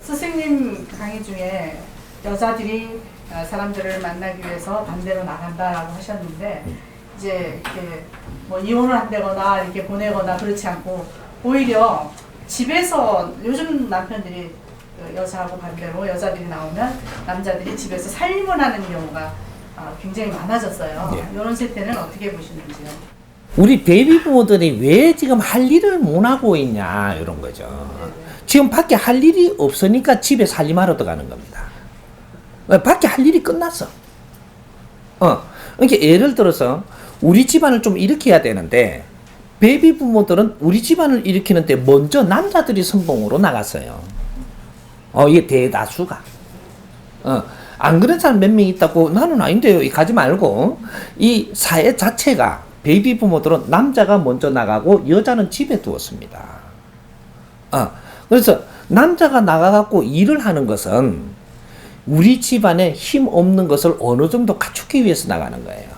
스승님 강의 중에 여자들이 사람들을 만나기 위해서 반대로 나간다라고 하셨는데 이제 이렇게 뭐 이혼을 한다거나 이렇게 보내거나 그렇지 않고 오히려 집에서 요즘 남편들이 여자하고 반대로 여자들이 나오면 남자들이 집에서 살림을 하는 경우가 굉장히 많아졌어요. 네. 이런 세태는 어떻게 보시는지요? 우리 베이비 부모들이 왜 지금 할 일을 못 하고 있냐 이런 거죠. 네네. 지금 밖에 할 일이 없으니까 집에 살림하러 들어가는 겁니다. 밖에 할 일이 끝났어. 그러니까 예를 들어서 우리 집안을 좀 일으켜야 되는데 베이비 부모들은 우리 집안을 일으키는데 먼저 남자들이 선봉으로 나갔어요. 이게 대다수가. 안 그런 사람 몇 명 있다고 나는 아닌데요. 가지 말고 이 사회 자체가 베이비 부모들은 남자가 먼저 나가고 여자는 집에 두었습니다. 그래서 남자가 나가갖고 일을 하는 것은 우리 집안에 힘 없는 것을 어느 정도 갖추기 위해서 나가는 거예요.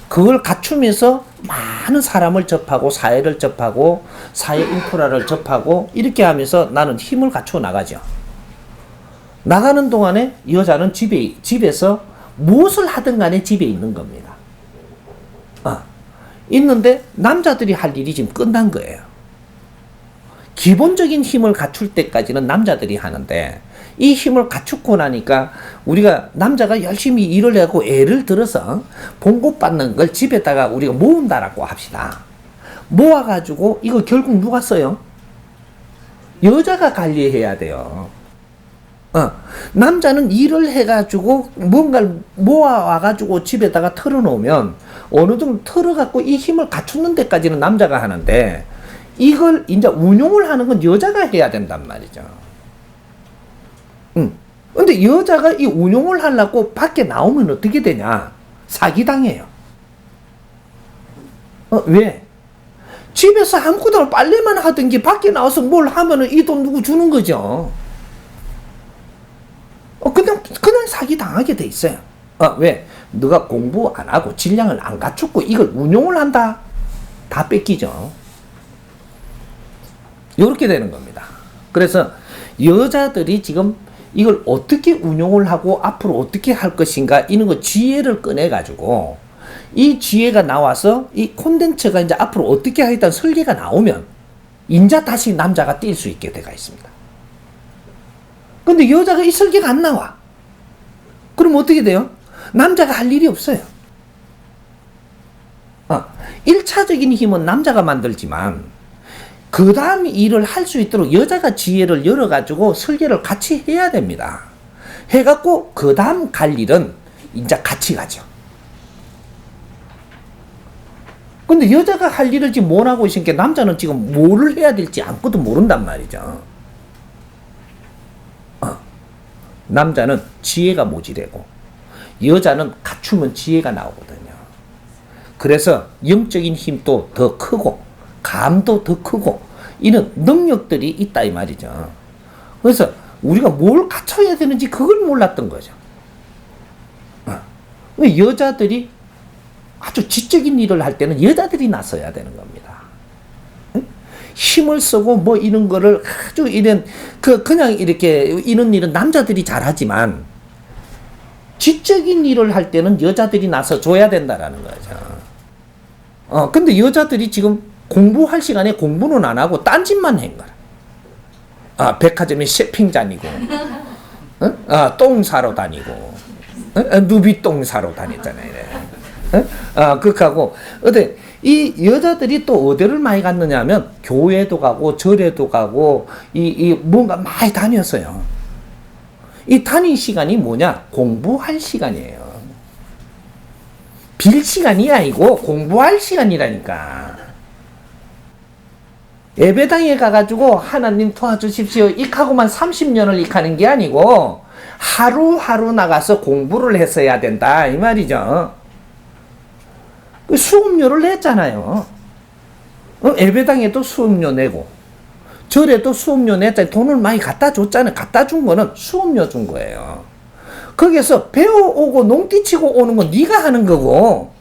그걸 갖추면서 많은 사람을 접하고 사회를 접하고 사회 인프라를 접하고 이렇게 하면서 나는 힘을 갖추어 나가죠. 나가는 동안에 여자는 집에서 무엇을 하든 간에 집에 있는 겁니다. 있는데 남자들이 할 일이 지금 끝난 거예요. 기본적인 힘을 갖출 때까지는 남자들이 하는데 이 힘을 갖추고 나니까 우리가 남자가 열심히 일을 하고 애를 들어서 봉급받는 걸 집에다가 우리가 모은다라고 합시다. 모아가지고 이거 결국 누가 써요? 여자가 관리해야 돼요. 남자는 일을 해가지고 뭔가를 모아와가지고 집에다가 털어놓으면 어느 정도 털어갖고 이 힘을 갖추는 데까지는 남자가 하는데 이걸 이제 운용을 하는 건 여자가 해야 된단 말이죠. 근데 여자가 이 운용을 하려고 밖에 나오면 어떻게 되냐? 사기당해요. 왜? 집에서 아무것도 빨래만 하든지 밖에 나와서 뭘 하면은 이 돈 누구 주는 거죠. 그냥 사기 당하게 돼 있어요. 왜? 너가 공부 안 하고 질량을 안 갖추고 이걸 운용을 한다? 다 뺏기죠. 이렇게 되는 겁니다. 그래서 여자들이 지금 이걸 어떻게 운용을 하고 앞으로 어떻게 할 것인가 이런 거 지혜를 꺼내가지고 이 지혜가 나와서 이 콘텐츠가 이제 앞으로 어떻게 하겠다는 설계가 나오면 인자 다시 남자가 뛸 수 있게 돼가 있습니다. 근데 여자가 이 설계가 안 나와. 그럼 어떻게 돼요? 남자가 할 일이 없어요. 1차적인 힘은 남자가 만들지만 그 다음 일을 할 수 있도록 여자가 지혜를 열어가지고 설계를 같이 해야 됩니다. 해갖고 그 다음 갈 일은 이제 같이 가죠. 근데 여자가 할 일을 지금 못 하고 있으니까 남자는 지금 뭐를 해야 될지 아무것도 모른단 말이죠. 남자는 지혜가 모자라고 여자는 갖추면 지혜가 나오거든요. 그래서 영적인 힘도 더 크고 감도 더 크고 이런 능력들이 있다 이 말이죠. 그래서 우리가 뭘 갖춰야 되는지 그걸 몰랐던 거죠. 여자들이 아주 지적인 일을 할 때는 여자들이 나서야 되는 겁니다. 힘을 쓰고 뭐 이런 거를 아주 이런 그냥 이렇게 이런 일은 남자들이 잘하지만 지적인 일을 할 때는 여자들이 나서 줘야 된다라는 거죠. 근데 여자들이 지금 공부할 시간에 공부는 안 하고 딴짓만 한 거야. 백화점에 쇼핑 다니고, 똥 사러 다니고, 누비똥 사러 다녔잖아요. 그렇게 하고, 이 여자들이 또 어디를 많이 갔느냐 하면 교회도 가고 절에도 가고 뭔가 많이 다녔어요. 이 다닌 시간이 뭐냐? 공부할 시간이에요. 빌 시간이 아니고 공부할 시간이라니까. 예배당에 가가지고 하나님 도와주십시오 익하고만 30년을 익하는 게 아니고 하루하루 나가서 공부를 했어야 된다 이 말이죠. 수업료를 냈잖아요. 예배당에도 수업료 내고 절에도 수업료 냈잖아요. 돈을 많이 갖다 줬잖아요. 갖다 준 거는 수업료 준 거예요. 거기서 배워오고 농띠치고 오는 건 네가 하는 거고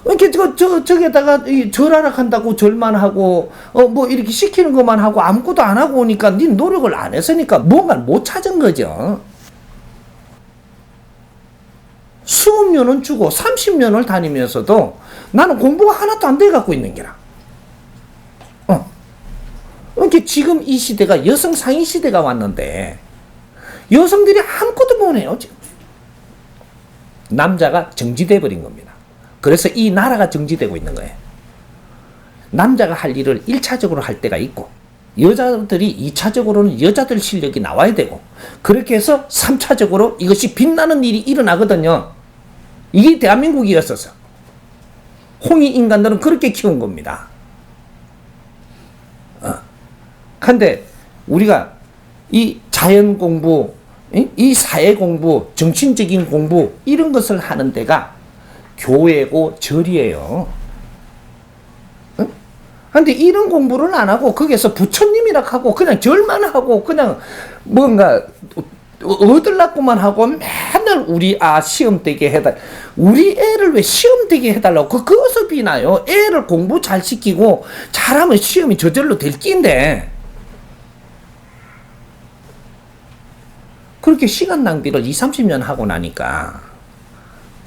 이렇게 저기다가 절하라 한다고 절만 하고 뭐 이렇게 시키는 것만 하고 아무것도 안 하고 오니까 네 노력을 안 했으니까 뭔가를 못 찾은 거죠. 20년은 주고 30년을 다니면서도 나는 공부가 하나도 안 돼 갖고 있는 게라. 이렇게 지금 이 시대가 여성 상위 시대가 왔는데 여성들이 아무것도 못해요 지금. 남자가 정지돼 버린 겁니다. 그래서 이 나라가 정지되고 있는 거예요. 남자가 할 일을 1차적으로 할 때가 있고 여자들이 2차적으로는 여자들 실력이 나와야 되고 그렇게 해서 3차적으로 이것이 빛나는 일이 일어나거든요. 이게 대한민국이었어서 홍익 인간들은 그렇게 키운 겁니다. 근데 우리가 이 자연 공부, 이 사회 공부, 정신적인 공부 이런 것을 하는 데가 교회고 절이에요. 근데 이런 공부를 안 하고 거기서 부처님이라 하고 그냥 절만 하고 그냥 뭔가 얻으려고만 하고 맨날 우리 시험 되게 해달. 우리 애를 왜 시험 되게 해달라고 그것을 비나요. 애를 공부 잘 시키고 잘하면 시험이 저절로 될 낀데 그렇게 시간 낭비를 20-30년 하고 나니까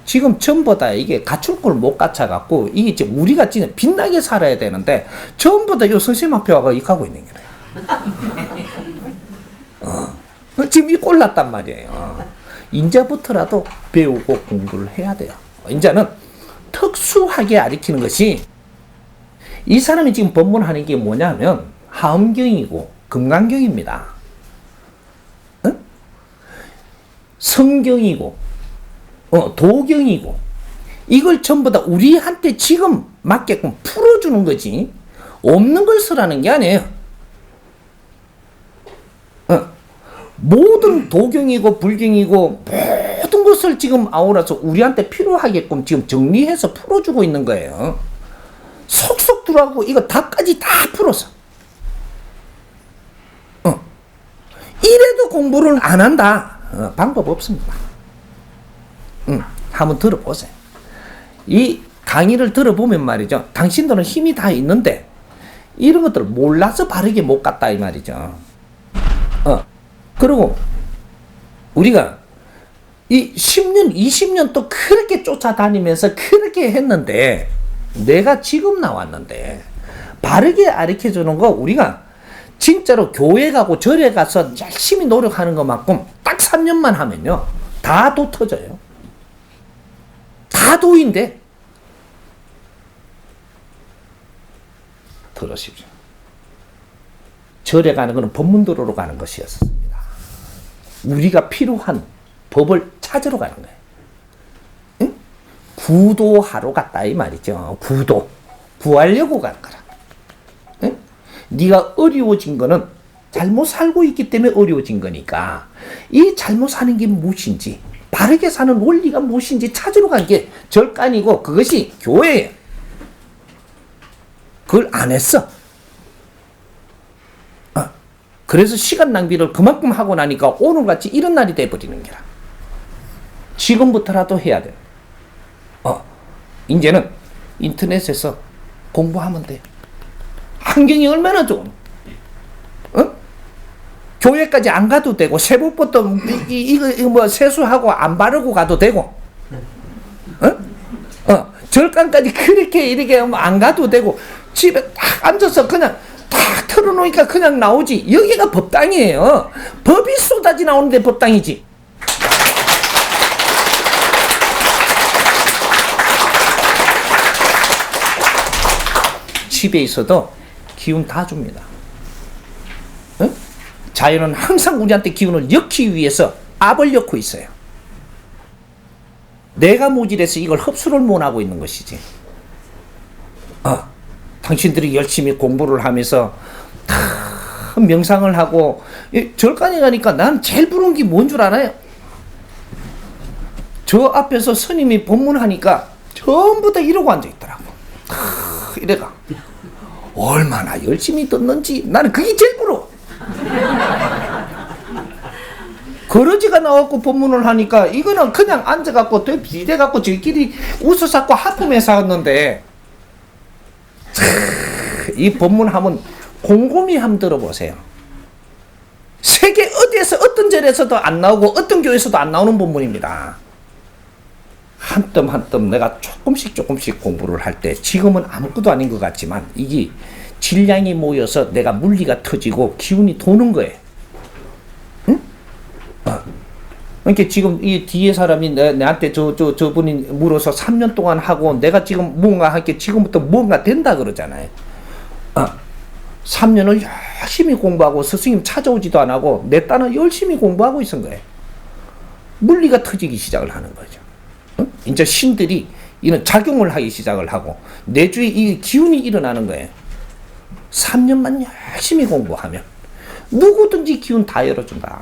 지금 전부 다 이게 갖출 걸 못 갖춰갖고 이게 이제 우리가 진짜 빛나게 살아야 되는데 전부 다 요 선생님 앞에 와가 익하고 있는 거예요. 지금 이 꼴났단 말이에요. 이제부터라도 배우고 공부를 해야 돼요. 이제는 특수하게 가르치는 것이 이 사람이 지금 법문하는 게 뭐냐면 하엄경이고 금강경입니다. 성경이고 도경이고 이걸 전부 다 우리한테 지금 맞게끔 풀어주는 거지 없는 걸 쓰라는 게 아니에요. 모든 도경이고 불경이고 모든 것을 지금 아우라서 우리한테 필요하게끔 지금 정리해서 풀어주고 있는 거예요. 속속 들어가고 이거 다까지 다 풀어서 이래도 공부를 안 한다. 방법 없습니다. 한번 들어보세요. 이 강의를 들어보면 말이죠. 당신들은 힘이 다 있는데 이런 것들을 몰라서 바르게 못 갔다 이 말이죠. 그리고 우리가 이 10년, 20년 또 그렇게 쫓아다니면서 그렇게 했는데 내가 지금 나왔는데 바르게 가르쳐주는 거 우리가 진짜로 교회 가고 절에 가서 열심히 노력하는 것만큼 딱 3년만 하면요. 다 도 터져요. 다 도인데. 들으십시오. 절에 가는 것은 법문도로로 가는 것이었습니다. 우리가 필요한 법을 찾으러 가는 거예요. 응? 구도하러 갔다 이 말이죠. 구도. 구하려고 가는 거라. 응? 네가 어려워진 거는 잘못 살고 있기 때문에 어려워진 거니까 이 잘못 사는 게 무엇인지 바르게 사는 원리가 무엇인지 찾으러 간 게 절간이고 그것이 교회예요. 그걸 안 했어. 그래서 시간 낭비를 그만큼 하고 나니까 오늘같이 이런 날이 돼버리는 게라. 지금부터라도 해야 돼. 이제는 인터넷에서 공부하면 돼. 환경이 얼마나 좋은. 교회까지 안 가도 되고 세법부터 이거 뭐 세수하고 안 바르고 가도 되고, 절간까지 그렇게 이렇게 안 가도 되고 집에 딱 앉아서 그냥 딱 틀어놓으니까 그냥 나오지. 여기가 법당이에요. 법이 쏟아지 나오는데 법당이지. 집에 있어도 기운 다 줍니다. 자연은 항상 우리한테 기운을 넣기 위해서 압을 넣고 있어요. 내가 모질해서 이걸 흡수를 못하고 있는 것이지. 당신들이 열심히 공부를 하면서 명상을 하고 절간에 가니까 난 제일 부러운 게 뭔 줄 알아요? 저 앞에서 스님이 법문하니까 전부 다 이러고 앉아있더라고. 이래가 얼마나 열심히 듣는지 나는 그게 제일 부러워. 거러지가 나왔고 법문을 하니까 이거는 그냥 앉아갖고 비대갖고 저희끼리 웃어갖고 하품해서 하는데 이 법문 한번 곰곰이 한번 들어보세요. 세계 어디에서 어떤 절에서도 안 나오고 어떤 교회에서도 안 나오는 법문입니다. 한 뜸 한 뜸 내가 조금씩 공부를 할 때 지금은 아무것도 아닌 것 같지만 이게 질량이 모여서 내가 물리가 터지고 기운이 도는 거예요. 응? 그러니까 지금 이 뒤에 사람이 내한테 저분이 물어서 3년 동안 하고 내가 지금 뭔가 할게 지금부터 뭔가 된다 그러잖아요. 3년을 열심히 공부하고 스승님 찾아오지도 안 하고 내 딴은 열심히 공부하고 있은 거예요. 물리가 터지기 시작을 하는 거죠. 응? 이제 신들이 이런 작용을 하기 시작을 하고 내 주위에 이 기운이 일어나는 거예요. 3년만 열심히 공부하면 누구든지 기운 다 열어준다.